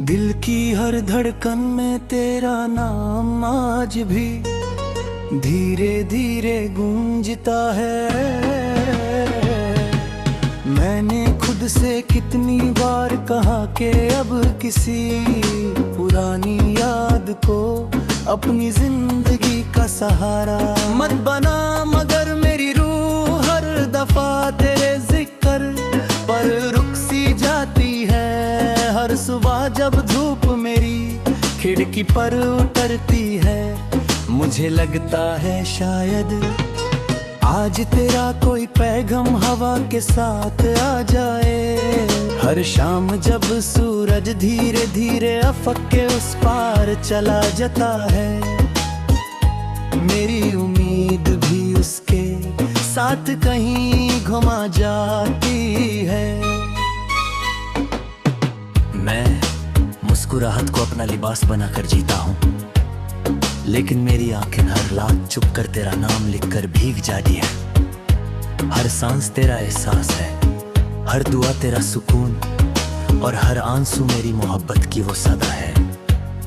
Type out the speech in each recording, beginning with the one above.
दिल की हर धड़कन में तेरा नाम आज भी धीरे धीरे गूंजता है। मैंने खुद से कितनी बार कहा कि अब किसी पुरानी याद को अपनी जिंदगी का सहारा मत बना, मगर मेरी रूह हर दफा तेरे जिक्र पर रुक सी जाती है। हर सुबह जब धूप मेरी खिड़की पर उतरती है, मुझे लगता है शायद आज तेरा कोई पैगाम हवा के साथ आ जाए। हर शाम जब सूरज धीरे धीरे अफक के उस पार चला जाता है, मेरी उम्मीद भी उसके साथ कहीं घुमा जाती है। मैं मुस्कुराहट को अपना लिबास बनाकर जीता हूँ, लेकिन मेरी आंखें हर रात चुप कर तेरा नाम लिखकर भीग जाती है। हर सांस तेरा एहसास है, हर दुआ तेरा सुकून, और हर आंसू मेरी मोहब्बत की वो सदा है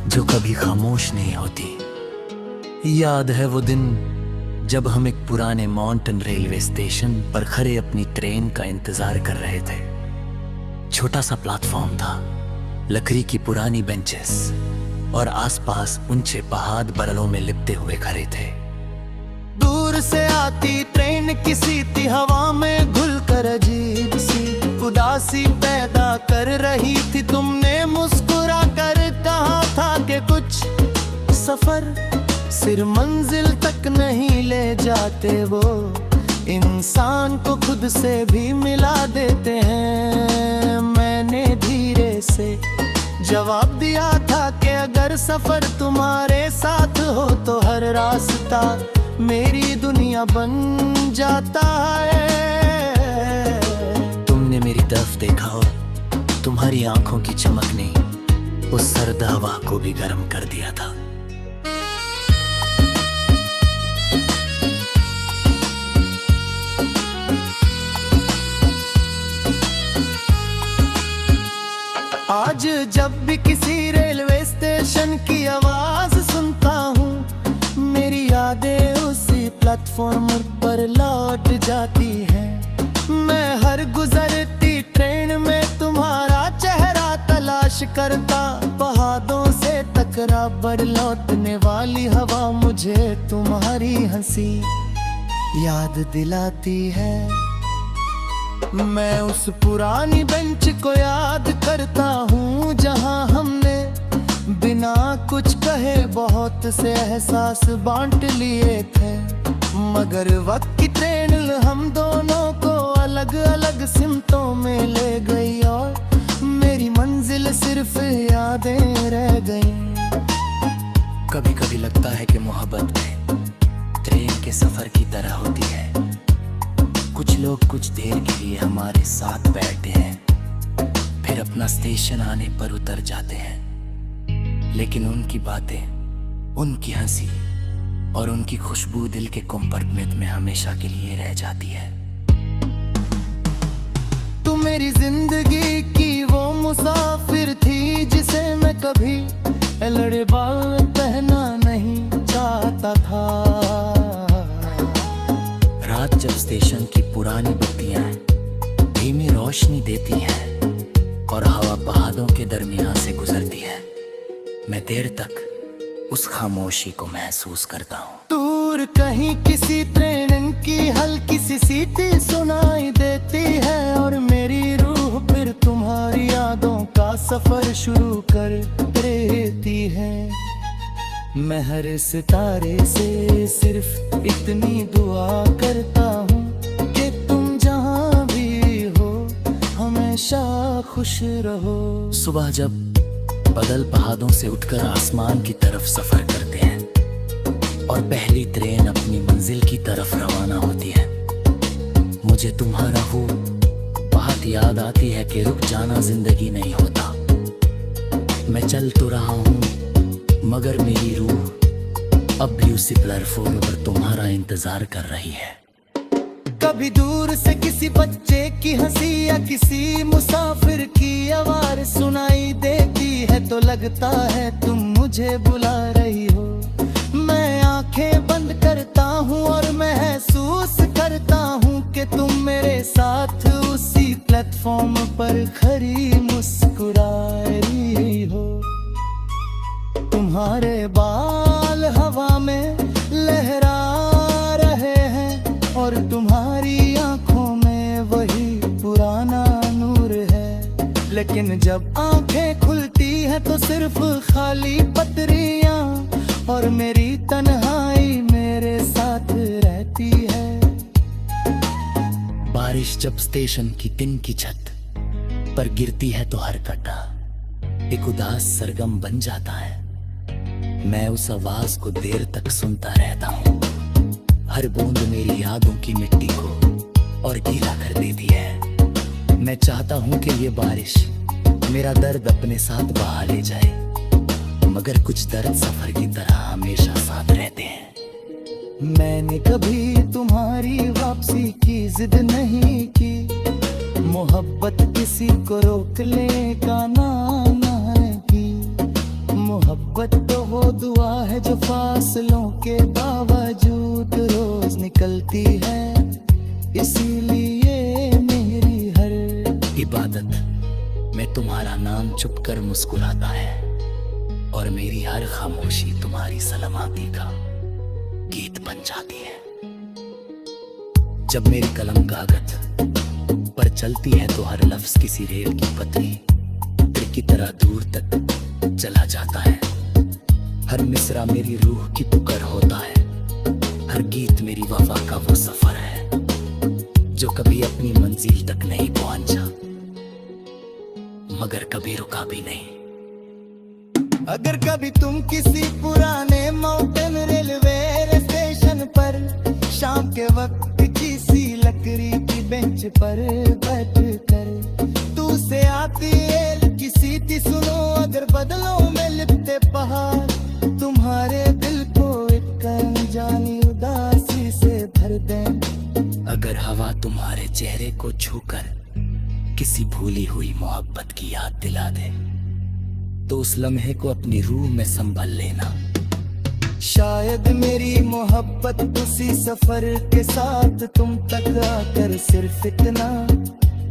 जो कभी खामोश नहीं होती। याद है वो दिन जब हम एक पुराने माउंटेन रेलवे स्टेशन पर खड़े अपनी ट्रेन का इंतजार कर रहे थे। छोटा सा प्लेटफॉर्म था, लकड़ी की पुरानी बेंचेस और आसपास ऊंचे पहाड़ बरलों में लिपटे हुए खड़े थे। दूर से आती ट्रेन किसी सी हवा में घुलकर अजीब सी उदासी पैदा कर रही थी। तुमने मुस्कुरा कर कहा था कि कुछ सफर सिर्फ मंजिल तक नहीं ले जाते, वो इंसान को खुद से भी मिला देते हैं। मैंने धीरे से जवाब दिया था कि अगर सफर तुम्हारे साथ हो तो हर रास्ता मेरी दुनिया बन जाता है। तुमने मेरी तरफ देखा और तुम्हारी आंखों की चमक ने उस सर्द हवा को भी गर्म कर दिया था। आज जब भी किसी रेलवे स्टेशन की आवाज सुनता हूँ, मेरी यादें उसी प्लेटफॉर्म पर लौट जाती हैं। मैं हर गुजरती ट्रेन में तुम्हारा चेहरा तलाश करता, पहाड़ों से टकरा बर लौटने वाली हवा मुझे तुम्हारी हंसी याद दिलाती है। मैं उस पुरानी बेंच को याद करता हूँ जहाँ हमने बिना कुछ कहे बहुत से एहसास बांट लिए थे, मगर वक्त की ट्रेन हम दोनों को अलग अलग सिमतों में ले गई और मेरी मंजिल सिर्फ यादें रह गई। कभी कभी लगता है कि मोहब्बत ट्रेन के सफर की तरह होती है। कुछ लोग कुछ देर के लिए हमारे साथ बैठते हैं, फिर अपना स्टेशन आने पर उतर जाते हैं, लेकिन उनकी बातें, उनकी हंसी और उनकी खुशबू दिल के कंपार्टमेंट में हमेशा के लिए रह जाती है। तू मेरी जिंदगी की वो मुसाफिर थी जिसे मैं कभी लड़बाल पहना नहीं चाहता था। रात जब स्टेशन की पुरानी बत्तियां धीमी रोशनी देती हैं और हवा पहाड़ों के दरमियान से गुजरती है, मैं देर तक उस खामोशी को महसूस करता हूँ। दूर कहीं किसी ट्रेन की हल्की सी सीटी सुनाई देती है और मेरी रूह फिर तुम्हारी यादों का सफर शुरू कर देती है। मैं हर सितारे से सिर्फ इतनी दुआ करता हूँ कि तुम जहाँ भी हो हमेशा खुश रहो। सुबह जब बादल पहाड़ों से उठकर आसमान की तरफ सफर करते हैं और पहली ट्रेन अपनी मंजिल की तरफ रवाना होती है, मुझे तुम्हारा वो बात याद आती है कि रुक जाना जिंदगी नहीं होता। मैं चल तो रहा हूँ, मगर मेरी रूह अब भी उसी प्लेटफॉर्म पर तुम्हारा इंतजार कर रही है। कभी दूर से किसी बच्चे की हंसी या किसी मुसाफिर की आवाज़ सुनाई देती है तो लगता है तुम मुझे बुला रही हो। मैं आंखें बंद करता हूँ और महसूस करता हूँ कि तुम मेरे साथ उसी प्लेटफॉर्म पर खड़ी मुस्कुरा रही हो। तुम्हारे बाल हवा में लहरा रहे हैं और तुम्हारी आंखों में वही पुराना नूर है। लेकिन जब आंखें खुलती हैं तो सिर्फ खाली पतरियां और मेरी तन्हाई मेरे साथ रहती है। बारिश जब स्टेशन की टिन की छत पर गिरती है तो हर कटा एक उदास सरगम बन जाता है। मैं उस आवाज को देर तक सुनता रहता हूँ। हर बूंद मेरी यादों की मिट्टी को और गीला कर देती है। मैं चाहता हूँ कि ये बारिश मेरा दर्द अपने साथ बहा ले जाए, मगर कुछ दर्द सफर की तरह हमेशा साथ रहते हैं। मैंने कभी तुम्हारी वापसी की जिद नहीं की। मोहब्बत किसी को रोक ले का नाम है कि मोहब्बत तो वो दुआ है जो फासलों के बावजूद रोज निकलती है। इसीलिए मेरी हर इबादत में तुम्हारा नाम चुप कर मुस्कुराता है और मेरी हर खामोशी तुम्हारी सलामती का गीत बन जाती है। जब मेरी कलम कागज पर चलती है तो हर लफ्ज किसी रेल की पतली तीर की तरह दूर तक चला जाता है। हर मिसरा मेरी रूह की पुकार होता है। हर गीत मेरी वफा का वो सफर है जो कभी अपनी मंजिल तक नहीं पहुंचा, मगर कभी रुका भी नहीं। अगर कभी तुम किसी पुराने माउंटेन रेलवे स्टेशन पर शाम के वक्त किसी लकड़ी की बेंच पर बैठ कर तू से आती है किसी थी सुनो, अगर बदलों में लिपटे पहाड़ तुम्हारे दिल को एक अनजानी उदासी से भर दें। अगर हवा तुम्हारे चेहरे को छूकर किसी भूली हुई मोहब्बत की याद दिला दे तो उस लम्हे को अपनी रूह में संभाल लेना। शायद मेरी मोहब्बत उसी सफर के साथ तुम तक आकर सिर्फ इतना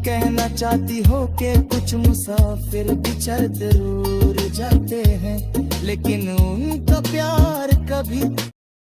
कहना चाहती हो कि कुछ मुसाफिर बिछड़ जरूर जाते हैं, लेकिन उनका प्यार कभी